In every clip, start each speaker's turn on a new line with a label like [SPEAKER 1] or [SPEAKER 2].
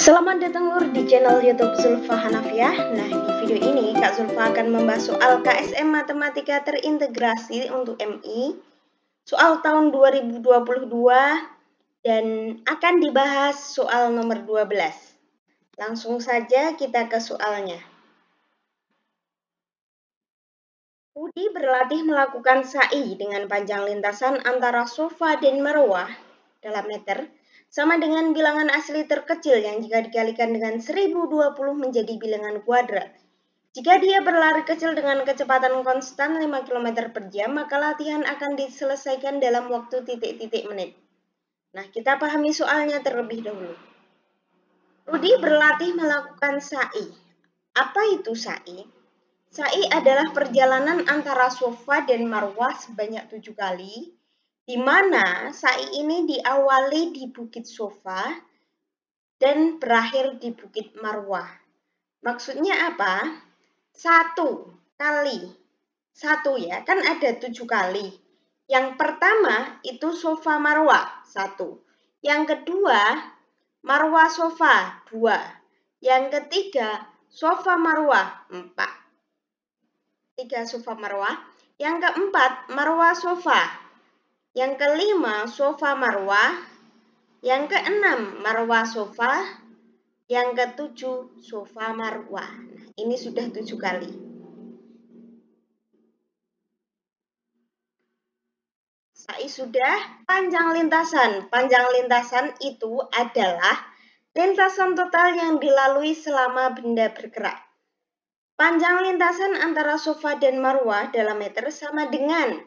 [SPEAKER 1] Selamat datang Lur di channel YouTube Zulfa Hanafiah. Nah, di video ini Kak Zulfa akan membahas soal KSM Matematika Terintegrasi untuk MI, soal tahun 2022, dan akan dibahas soal nomor 12. Langsung saja kita ke soalnya. Budi berlatih melakukan sa'i dengan panjang lintasan antara Safa dan Marwah dalam meter sama dengan bilangan asli terkecil yang jika dikalikan dengan 1020 menjadi bilangan kuadrat. Jika dia berlari kecil dengan kecepatan konstan 5 km per jam, maka latihan akan diselesaikan dalam waktu titik-titik menit. Nah, kita pahami soalnya terlebih dahulu. Rudi berlatih melakukan sa'i. Apa itu sa'i? Sa'i adalah perjalanan antara Safa dan Marwah sebanyak 7 kali, di mana sa'i ini diawali di Bukit Safa dan berakhir di Bukit Marwah. Maksudnya apa? 1 kali. 1 ya, kan ada 7 kali. Yang pertama itu Safa Marwah, 1. Yang kedua, Marwah Safa, 2. Yang ketiga, Safa Marwah, 4. 3 Safa Marwah. Yang keempat, Marwah Safa. Yang kelima, Safa Marwah. Yang keenam, Marwah Safa. Yang ketujuh, Safa Marwah. Nah, ini sudah 7 kali. Sa'i sudah. Panjang lintasan. Panjang lintasan itu adalah lintasan total yang dilalui selama benda bergerak. Panjang lintasan antara Safa dan Marwah dalam meter sama dengan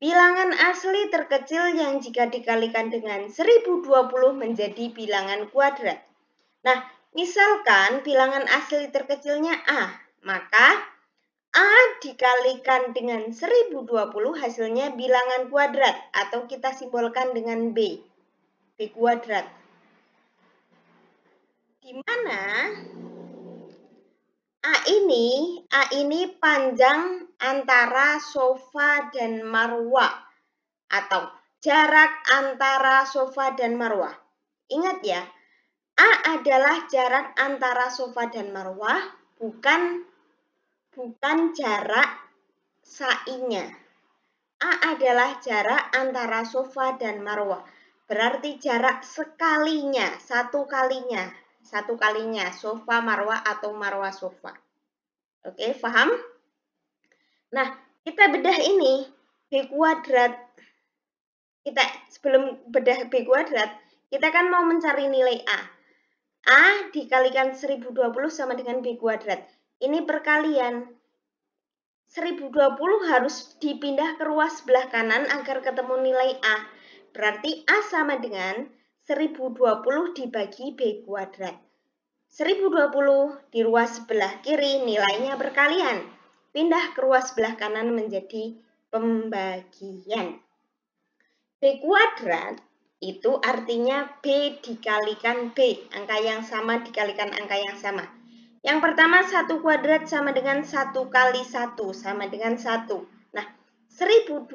[SPEAKER 1] bilangan asli terkecil yang jika dikalikan dengan 1020 menjadi bilangan kuadrat. Nah, misalkan bilangan asli terkecilnya A, maka A dikalikan dengan 1020 hasilnya bilangan kuadrat, atau kita simbolkan dengan B kuadrat. Di mana A ini panjang antara Safa dan Marwah atau jarak antara Safa dan Marwah. Ingat ya, A adalah jarak antara Safa dan Marwah, bukan jarak sa'inya. A adalah jarak antara Safa dan Marwah. Berarti jarak sekalinya, satu kalinya Safa Marwah atau Marwah Safa. Oke, paham? Nah, kita bedah ini B kuadrat. Sebelum bedah B kuadrat, kita kan mau mencari nilai A. A dikalikan 1020 sama dengan B kuadrat. Ini perkalian. 1020 harus dipindah ke ruas sebelah kanan agar ketemu nilai A. Berarti A sama dengan 1020 dibagi B kuadrat. 1020 di ruas sebelah kiri nilainya berkalian. Pindah ke ruas sebelah kanan menjadi pembagian. B kuadrat itu artinya B dikalikan B. Angka yang sama dikalikan angka yang sama. Yang pertama 1 kuadrat sama dengan 1 kali 1 sama dengan 1. Nah, 1020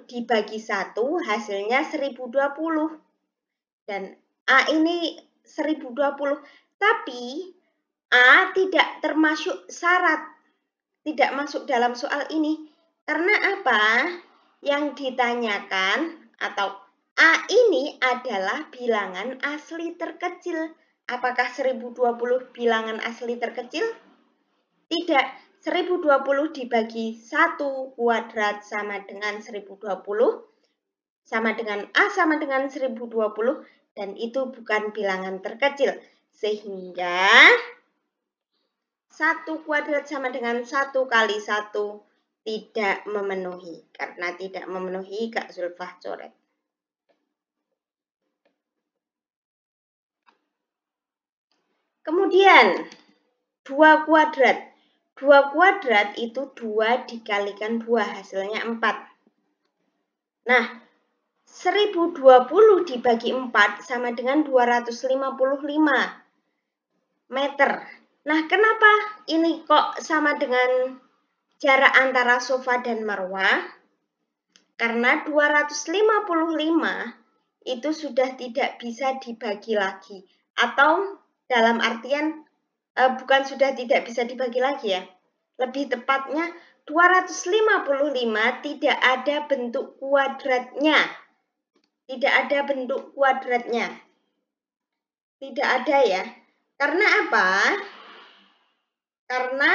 [SPEAKER 1] dibagi 1 hasilnya 1020. Dan A ini 1020. Tapi A tidak termasuk syarat. Tidak masuk dalam soal ini. Karena apa? Yang ditanyakan atau A ini adalah bilangan asli terkecil. Apakah 1020 bilangan asli terkecil? Tidak. 1020 dibagi 1 kuadrat sama dengan 1020. Sama dengan A sama dengan 1020. Dan itu bukan bilangan terkecil. Sehingga 1 kuadrat sama dengan 1 kali 1 tidak memenuhi. Karena tidak memenuhi, Kak Zulfah coret. Kemudian 2 kuadrat. 2 kuadrat itu 2 dikalikan 2, hasilnya 4. Nah, 1020 dibagi 4 sama dengan 255 meter. Nah, kenapa ini kok sama dengan jarak antara Safa dan Marwah? Karena 255 itu sudah tidak bisa dibagi lagi. Atau Dalam artian bukan sudah tidak bisa dibagi lagi ya. Lebih tepatnya 255 tidak ada bentuk kuadratnya. Tidak ada bentuk kuadratnya. Tidak ada ya. Karena apa? Karena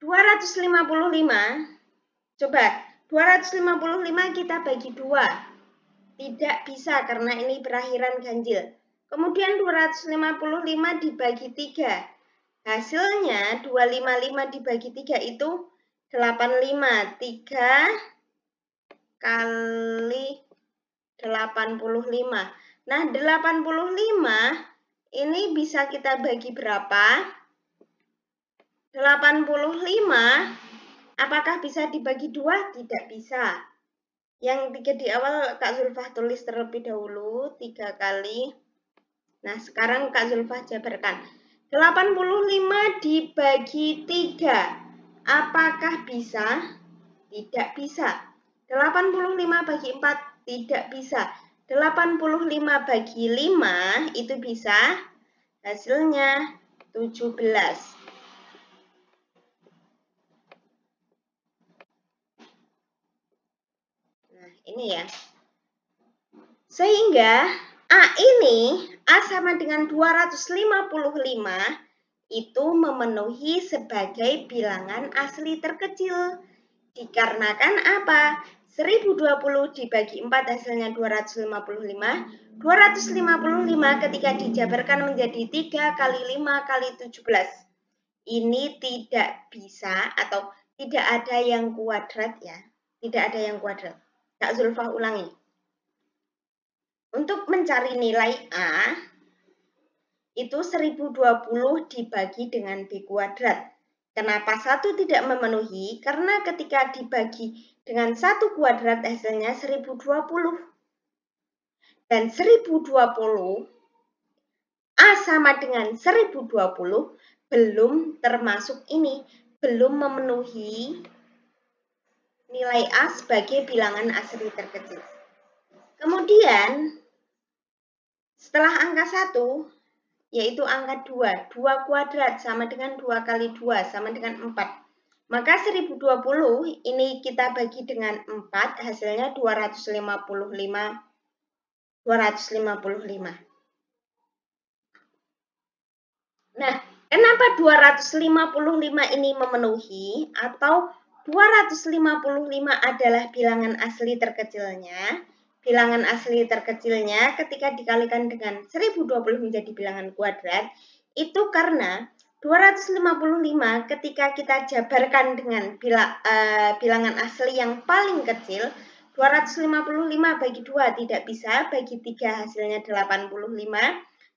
[SPEAKER 1] 255, coba 255 kita bagi 2. Tidak bisa karena ini berakhiran ganjil. Kemudian 255 dibagi 3. Hasilnya 255 dibagi 3 itu 85. 3 kali 85. Nah, 85 ini bisa kita bagi berapa? 85 apakah bisa dibagi 2? Tidak bisa. Yang 3 di awal Kak Zulfah tulis terlebih dahulu 3 kali. Nah, sekarang Kak Zulfah jabarkan. 85 dibagi 3. Apakah bisa? Tidak bisa. 85 bagi 4 tidak bisa. 85 bagi 5 itu bisa. Hasilnya 17. Nah, ini ya. Sehingga A ini, A sama dengan 255, itu memenuhi sebagai bilangan asli terkecil. Dikarenakan apa? 1020 dibagi 4 hasilnya 255. 255 ketika dijabarkan menjadi 3 kali 5 kali 17. Ini tidak bisa atau tidak ada yang kuadrat ya. Tidak ada yang kuadrat. Kak Zulfah ulangi. Untuk mencari nilai A, itu 1020 dibagi dengan B kuadrat. Kenapa 1 tidak memenuhi? Karena ketika dibagi dengan 1 kuadrat hasilnya 1020. Dan 1020, A sama dengan 1020, belum termasuk ini. Belum memenuhi nilai A sebagai bilangan asli terkecil. Kemudian, setelah angka 1, yaitu angka 2. 2 kuadrat sama dengan 2 kali 2 sama dengan 4. Maka 1020 ini kita bagi dengan 4, hasilnya 255. Nah, kenapa 255 ini memenuhi atau 255 adalah bilangan asli terkecilnya? Bilangan asli terkecilnya ketika dikalikan dengan 1020 menjadi bilangan kuadrat, itu karena 255 ketika kita jabarkan dengan bilangan asli yang paling kecil, 255 bagi 2 tidak bisa, bagi 3 hasilnya 85.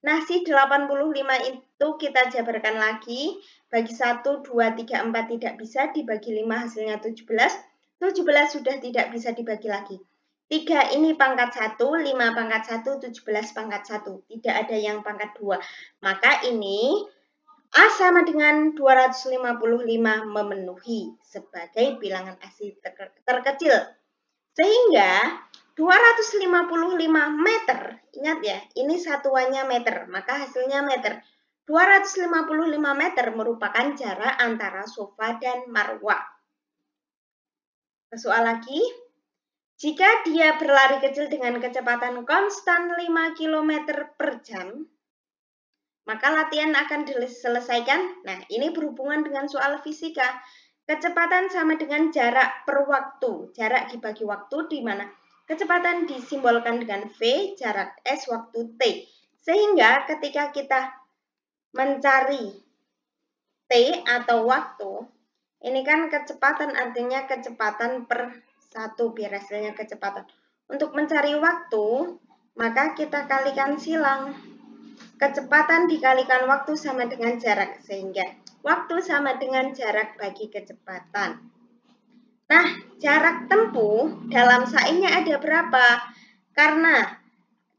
[SPEAKER 1] Nah, si 85 itu kita jabarkan lagi, bagi 1, 2, 3, 4 tidak bisa, dibagi 5 hasilnya 17. 17 sudah tidak bisa dibagi lagi. 3 ini pangkat 1, 5 pangkat 1, 17 pangkat 1. Tidak ada yang pangkat 2. Maka ini A sama dengan 255 memenuhi sebagai bilangan asli terkecil. Sehingga 255 meter, ingat ya, ini satuannya meter, maka hasilnya meter. 255 meter merupakan jarak antara Sofa dan Marwa. Soal lagi. Jika dia berlari kecil dengan kecepatan konstan 5 km per jam, maka latihan akan diselesaikan. Nah, ini berhubungan dengan soal fisika. Kecepatan sama dengan jarak per waktu. Jarak dibagi waktu, di mana kecepatan disimbolkan dengan V, jarak S, waktu T. Sehingga ketika kita mencari T atau waktu, ini kan kecepatan artinya kecepatan per 1 biar hasilnya kecepatan. Untuk mencari waktu, maka kita kalikan silang. Kecepatan dikalikan waktu sama dengan jarak, sehingga waktu sama dengan jarak bagi kecepatan. Nah, jarak tempuh dalam sa'inya ada berapa? Karena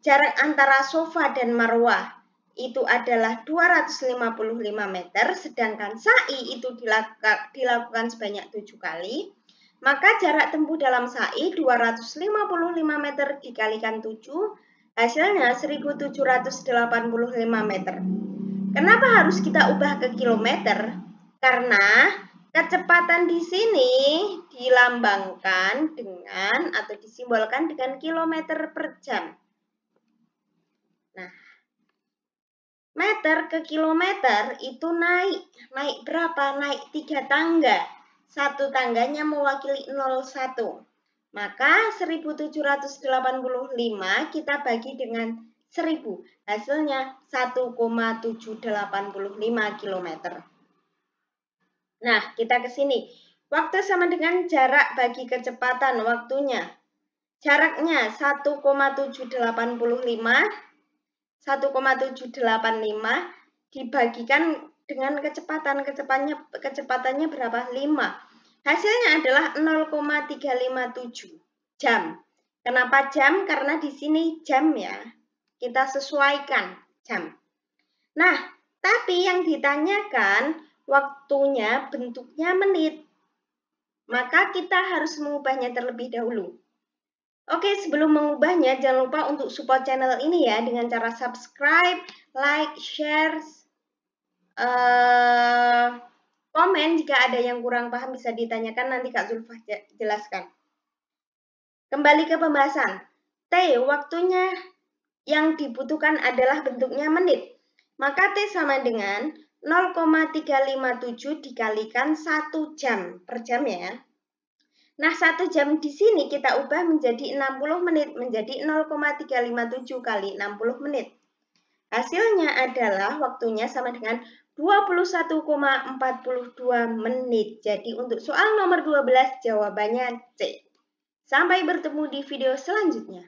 [SPEAKER 1] jarak antara Sofa dan Marwah itu adalah 255 meter, sedangkan sa'i itu dilakukan sebanyak 7 kali. Maka jarak tempuh dalam sa'i 255 meter dikalikan 7 Hasilnya 1785 meter. Kenapa harus kita ubah ke kilometer? Karena kecepatan di sini dilambangkan dengan atau disimbolkan dengan kilometer per jam. Nah, meter ke kilometer itu naik berapa? Naik 3 tangga. Satu tangganya mewakili 01. Maka 1785 kita bagi dengan 1000. Hasilnya 1,785 km. Nah, kita ke sini. Waktu sama dengan jarak bagi kecepatan waktunya. Jaraknya 1,785 dibagikan dengan kecepatannya berapa? 5. Hasilnya adalah 0,357 jam. Kenapa jam? Karena di sini jam ya. Kita sesuaikan jam. Nah, tapi yang ditanyakan waktunya bentuknya menit. Maka kita harus mengubahnya terlebih dahulu. Oke, sebelum mengubahnya, jangan lupa untuk support channel ini ya dengan cara subscribe, like, share, komen jika ada yang kurang paham bisa ditanyakan, nanti Kak Zulfah jelaskan. Kembali ke pembahasan. T, waktunya yang dibutuhkan adalah bentuknya menit. Maka T sama dengan 0,357 dikalikan 1 jam per jam ya. Nah, 1 jam di sini kita ubah menjadi 60 menit, menjadi 0,357 kali 60 menit. Hasilnya adalah waktunya sama dengan 21,42 menit. Jadi untuk soal nomor 12 jawabannya C. Sampai bertemu di video selanjutnya.